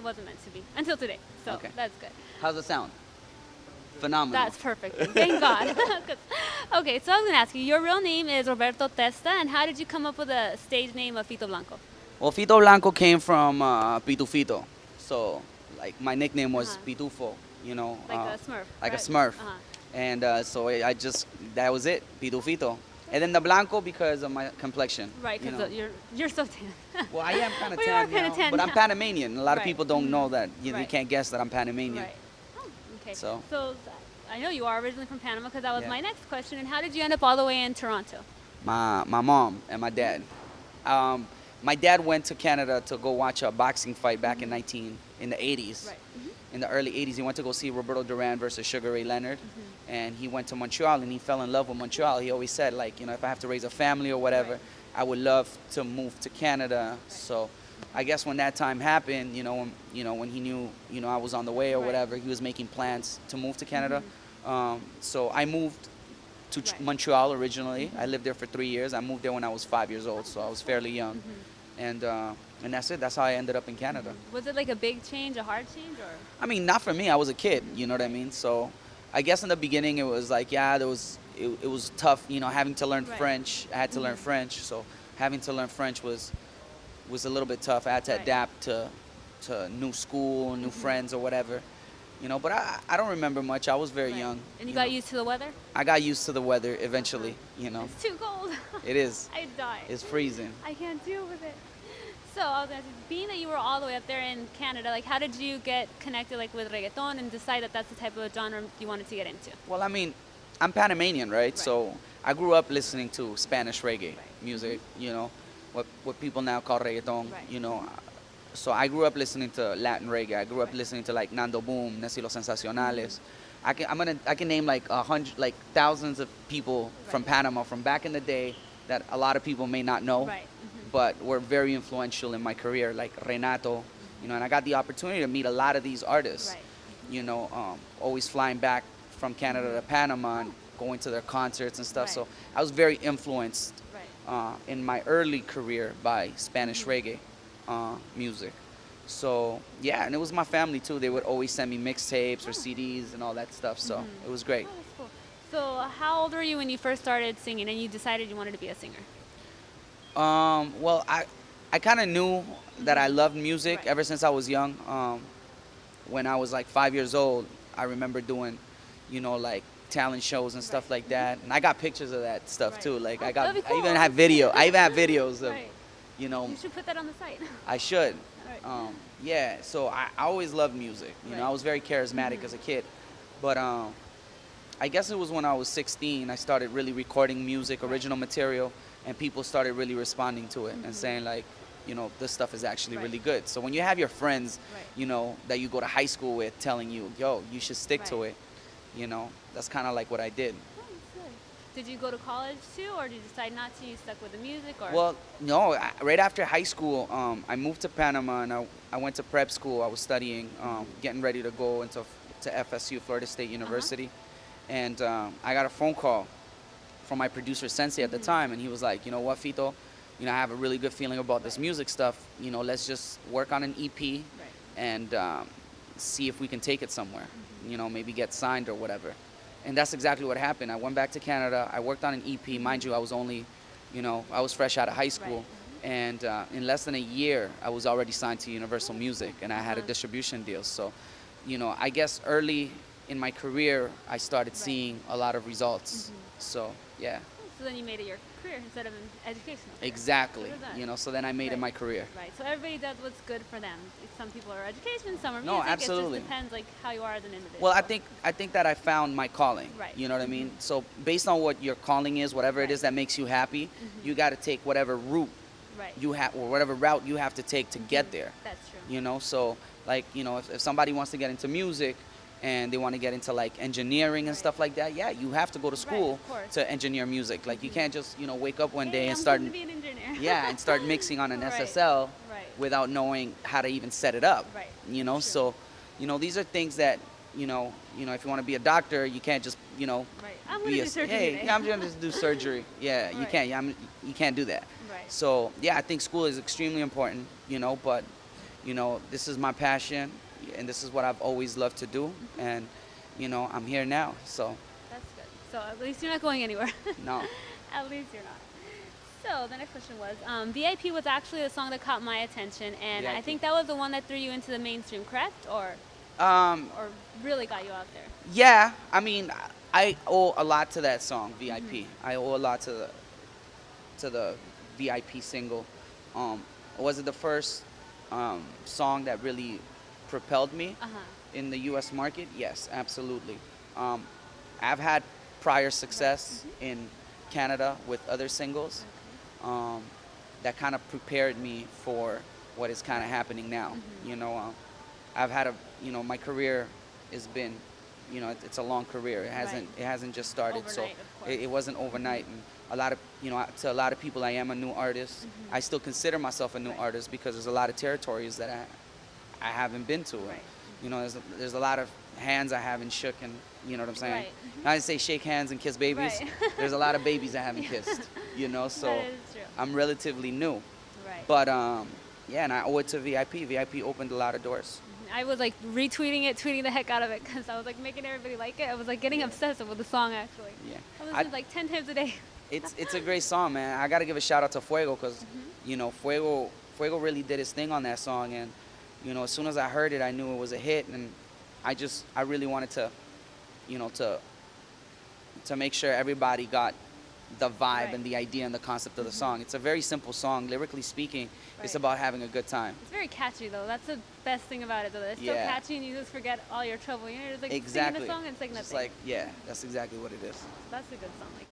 it wasn't meant to be until today. So Okay. that's good. How's it sound? Phenomenal. That's perfect. Thank God. Okay, so I was going to ask you, your real name is Roberto Testa, and how did you come up with the stage name of Fito Blanko? Well, Fito Blanco came from Pitufito. So, like, my nickname was Uh-huh. Pitufo, you know. Like a Smurf. Like a right? Smurf. Uh-huh. And so I just, that was it, Pitufito. And then the Blanco because of my complexion. Right, you because know. you're so tan. Well, I am kind of Well, you are tan kinda now, tan but I'm now. Panamanian. A lot of Right. people don't know that. You Right. can't guess that I'm Panamanian. Right. Oh, okay. So- I know you are originally from Panama because that was Yeah. my next question. And how did you end up all the way in Toronto? My mom and my dad. My dad went to Canada to go watch a boxing fight back in the 80s. Right. In the early 80s, he went to go see Roberto Duran versus Sugar Ray Leonard. And he went to Montreal and he fell in love with Montreal. He always said, like, you know, if I have to raise a family or whatever, Right. I would love to move to Canada. So I guess when that time happened, when he knew, I was on the way or Right. whatever, he was making plans to move to Canada. So I moved to Right. Montreal originally. I lived there for 3 years. I moved there when I was 5 years old, so I was fairly young. And that's it. That's how I ended up in Canada. Was it like a big change, a hard change, or? I mean, not for me. I was a kid. You know what I mean? So I guess in the beginning it was like, yeah, it was tough. Having to learn Right. French. I had to learn French. So having to learn French was a little bit tough. I had to Right. adapt to new school, new friends or whatever. But I don't remember much. I was very Right. young. And you got used to the weather? I got used to the weather eventually. It's too cold. It is. I die. It's freezing. I can't deal with it. So I was asking, being that you were all the way up there in Canada, like how did you get connected like with reggaeton and decide that that's the type of genre you wanted to get into? Well, I mean, I'm Panamanian, right? So I grew up listening to Spanish reggae music, what people now call reggaeton, Right. So I grew up listening to Latin reggae. I grew up listening to like Nando Boom, Nessie Los Sensacionales. I can name like thousands of people from Panama from back in the day that a lot of people may not know, Right. but were very influential in my career, like Renato, and I got the opportunity to meet a lot of these artists. Right. Always flying back from Canada to Panama and going to their concerts and stuff. Right. So I was very influenced Right. in my early career by Spanish reggae music. So yeah, and it was my family too. They would always send me mixtapes or CDs and all that stuff. So it was great. Oh, that's cool. So how old were you when you first started singing and you decided you wanted to be a singer? Well, I kind of knew that I loved music Right. ever since I was young. When I was like 5 years old, I remember doing, like talent shows and stuff like that. And I got pictures of that stuff Right. too. Like Oh, that'd be I even cool. have video. I even have videos of, Right. you know, You should put that on the site. I should. All right. Yeah. So I always loved music. Right. I was very charismatic as a kid, but I guess it was when I was 16 I started really recording music, original material, and people started really responding to it and saying like, this stuff is actually Right. really good. So when you have your friends, Right. that you go to high school with telling you, yo, you should stick to Right. it, that's kind of like what I did. Oh, that's good. Did you go to college too, or did you decide not to? You stuck with the music, or? Well, no, right after high school, I moved to Panama and I went to prep school. I was studying, getting ready to go to FSU, Florida State University. And I got a phone call from my producer Sensei at the time, and he was like, you know what, Fito, I have a really good feeling about this music stuff. Let's just work on an EP Right. and see if we can take it somewhere. Maybe get signed or whatever. And that's exactly what happened. I went back to Canada. I worked on an EP. Mind you, I was only, I was fresh out of high school. Right. And in less than a year, I was already signed to Universal Music, and I had a distribution deal. So, I guess early in my career, I started seeing a lot of results. So, yeah. So then you made it your career instead of an educational career. Exactly. Look at that. So then I made it my career. Right. So everybody does what's good for them. Some people are education, some are No, music. absolutely. It just depends like how you are as an individual. Well, I think that I found my calling. Right. You know what I mean? So based on what your calling is, whatever it is that makes you happy, you got to take whatever route Right. you have or whatever route you have to take to get there. That's true. So like, if somebody wants to get into music and they want to get into like engineering and stuff like that, yeah, you have to go to school of course. to engineer music. Like you can't just, wake up one day Hey, and I'm start going to be an engineer. yeah, and start mixing on an Right. SSL Right. without knowing how to even set it up. Right. True. So, these are things that, if you want to be a doctor, you can't just, Right. I'm going be to a, do surgery hey, today. yeah, I'm going to just do surgery. Yeah, you Right. can't. You can't do that. Right. So, yeah, I think school is extremely important, but, this is my passion, and this is what I've always loved to do, and I'm here now. So That's good. So at least you're not going anywhere. no. At least you're not. So the next question was, VIP was actually the song that caught my attention, and I VIP. think that was the one that threw you into the mainstream, correct? Or really got you out there? Yeah, I mean, I owe a lot to that song, VIP. I owe a lot to the VIP single. Was it the first song that really propelled me Uh-huh. in the U.S. market? Yes, absolutely. I've had prior success in Canada with other singles that kind of prepared me for what is kind of happening now. I've had my career has been, it's a long career. It hasn't just started. Overnight, So of course. it wasn't overnight. And a lot of, to a lot of people, I am a new artist. I still consider myself a new artist because there's a lot of territories that I haven't been to. Right. There's a lot of hands I haven't shook, and you know what I'm saying. Right. Not to say shake hands and kiss babies. Right. There's a lot of babies I haven't kissed. So That is true. I'm relatively new. Right. But yeah, and I owe it to VIP. VIP opened a lot of doors. I was like retweeting it, tweeting the heck out of it because I was like making everybody like it. I was like getting obsessive with the song actually. Yeah. I listened to like 10 times a day. It's a great song, man. I gotta give a shout out to Fuego because Fuego really did his thing on that song, and as soon as I heard it, I knew it was a hit, and I really wanted to to make sure everybody got the vibe Right. and the idea and the concept of the song. It's a very simple song, lyrically speaking. It's Right. about having a good time. It's very catchy though. That's the best thing about it though. It's so Yeah. catchy and you just forget all your trouble. You're just like Exactly. singing the song and it's like Just nothing. like, yeah, that's exactly what it is. That's a good song. Like